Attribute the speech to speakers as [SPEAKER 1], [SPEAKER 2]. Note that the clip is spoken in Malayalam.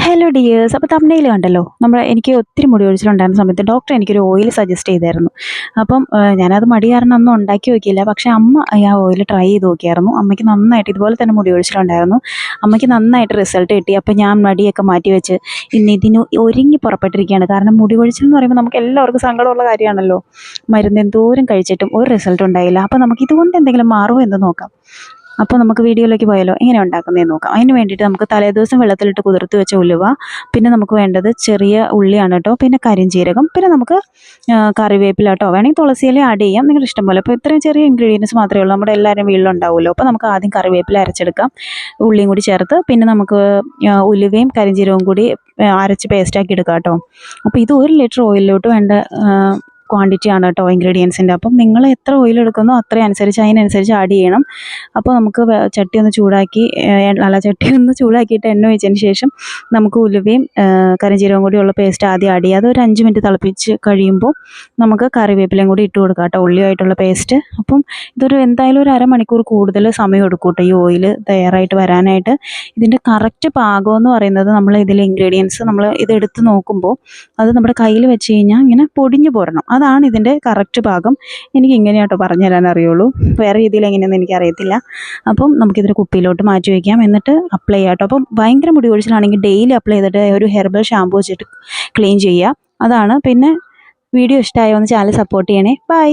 [SPEAKER 1] Hello dears. അപ്പോൾ തംബ്നെയിൽ കണ്ടല്ലോ, എനിക്ക് ഒത്തിരി മുടി കൊഴിച്ചിലുണ്ടായിരുന്ന സമയത്ത് ഡോക്ടർ എനിക്കൊരു ഓയിൽ സജസ്റ്റ് ചെയ്തായിരുന്നു. അപ്പം ഞാനത് മടി കാരണം ഒന്നും ഉണ്ടാക്കി നോക്കിയില്ല. പക്ഷേ അമ്മ ആ ഓയിൽ ട്രൈ ചെയ്ത് നോക്കിയായിരുന്നു. അമ്മയ്ക്ക് നന്നായിട്ട് ഇതുപോലെ തന്നെ മുടി കൊഴിച്ചിലുണ്ടായിരുന്നു. അമ്മയ്ക്ക് നന്നായിട്ട് റിസൾട്ട് കിട്ടി. അപ്പോൾ ഞാൻ മടിയൊക്കെ മാറ്റി വെച്ച് ഇന്ന് ഇതിന് ഒരുങ്ങി പുറപ്പെട്ടിരിക്കുകയാണ്. കാരണം മുടി കൊഴിച്ചിൽ എന്ന് പറയുമ്പോൾ നമുക്ക് എല്ലാവർക്കും സങ്കടമുള്ള കാര്യമാണല്ലോ. മരുന്ന് എന്തോരം കഴിച്ചിട്ടും ഒരു റിസൾട്ട് ഉണ്ടായില്ല. അപ്പോൾ നമുക്ക് ഇതുകൊണ്ട് എന്തെങ്കിലും മാറുമോ എന്ന് നോക്കാം. അപ്പോൾ നമുക്ക് വീഡിയോയിലേക്ക് പോയാലോ, എങ്ങനെ ഉണ്ടാക്കുന്നതെന്ന് നോക്കാം. അതിന് വേണ്ടിയിട്ട് നമുക്ക് തലേദിവസം വെള്ളത്തിലിട്ട് കുതിർത്ത് വെച്ച ഉലുവ, പിന്നെ നമുക്ക് വേണ്ടത് ചെറിയ ഉള്ളിയാണ് കേട്ടോ, പിന്നെ കരിഞ്ജീരകം, പിന്നെ നമുക്ക് കറിവേപ്പില കേട്ടോ, വേണമെങ്കിൽ തുളസിയില ആഡ് ചെയ്യാം, നിങ്ങളുടെ ഇഷ്ടം പോലെ. അപ്പോൾ ഇത്രയും ചെറിയ ഇൻഗ്രീഡിയൻസ് മാത്രമേ ഉള്ളൂ, നമ്മുടെ എല്ലാവരും വീട്ടിലുണ്ടാവുമല്ലോ. അപ്പോൾ നമുക്ക് ആദ്യം കറിവേപ്പില അരച്ചെടുക്കാം, ഉള്ളിയും കൂടി ചേർത്ത്. പിന്നെ നമുക്ക് ഉലുവയും കരിഞ്ജീരകവും കൂടി അരച്ച് പേസ്റ്റാക്കി എടുക്കാം കേട്ടോ. അപ്പോൾ ഇത് 1 ലിറ്റർ ഓയിലിലോട്ട് വേണ്ട ക്വാണ്ടിറ്റി ആണ് കേട്ടോ ഇൻഗ്രീഡിയൻസിൻ്റെ. അപ്പം നിങ്ങൾ എത്ര ഓയിൽ എടുക്കുന്നോ അത്രയും അനുസരിച്ച് അതിനനുസരിച്ച് ആഡ് ചെയ്യണം. അപ്പോൾ നമുക്ക് ചട്ടി ഒന്ന് ചൂടാക്കി, ചട്ടി ഒന്ന് ചൂടാക്കിയിട്ട് എണ്ണ ഒഴിച്ചതിന് ശേഷം നമുക്ക് ഉലുവയും കരിഞ്ജീരകവും കൂടിയുള്ള പേസ്റ്റ് ആദ്യം ആഡ് ചെയ്യുക. അതൊരു 5 മിനിറ്റ് തിളപ്പിച്ച് കഴിയുമ്പോൾ നമുക്ക് കറിവേപ്പിലയും കൂടി ഇട്ട് കൊടുക്കാം കേട്ടോ, ഉള്ളിയായിട്ടുള്ള പേസ്റ്റ്. അപ്പം ഇതൊരു എന്തായാലും ഒരു അരമണിക്കൂർ കൂടുതൽ സമയം എടുക്കും കേട്ടോ ഈ ഓയിൽ തയ്യാറായിട്ട് വരാനായിട്ട്. ഇതിൻ്റെ കറക്റ്റ് പാകം എന്ന് പറയുന്നത്, നമ്മൾ ഇതിലെ ഇൻഗ്രീഡിയൻസ് നമ്മൾ ഇതെടുത്ത് നോക്കുമ്പോൾ അത് നമ്മുടെ കയ്യിൽ വെച്ച് കഴിഞ്ഞാൽ ഇങ്ങനെ പൊടിഞ്ഞു പോരണം. അതാണ് ഇതിൻ്റെ കറക്റ്റ് പാകം. എനിക്ക് ഇങ്ങനെയാട്ടോ പറഞ്ഞു തരാൻ അറിയുള്ളൂ, വേറെ രീതിയിൽ എങ്ങനെയൊന്നും എനിക്കറിയത്തില്ല. അപ്പം നമുക്കിതൊരു കുപ്പിയിലോട്ട് മാറ്റി വയ്ക്കാം, എന്നിട്ട് അപ്ലൈ ചെയ്യാം കേട്ടോ. അപ്പം ഭയങ്കര മുടി കൊഴിച്ചിലാണെങ്കിൽ ഡെയിലി അപ്ലൈ ചെയ്തിട്ട് ഒരു ഹെർബൽ ഷാമ്പു വെച്ചിട്ട് ക്ലീൻ ചെയ്യുക. അതാണ്. പിന്നെ വീഡിയോ ഇഷ്ടമായോ എന്ന് ചാനൽ സപ്പോർട്ട് ചെയ്യണേ. ബൈ.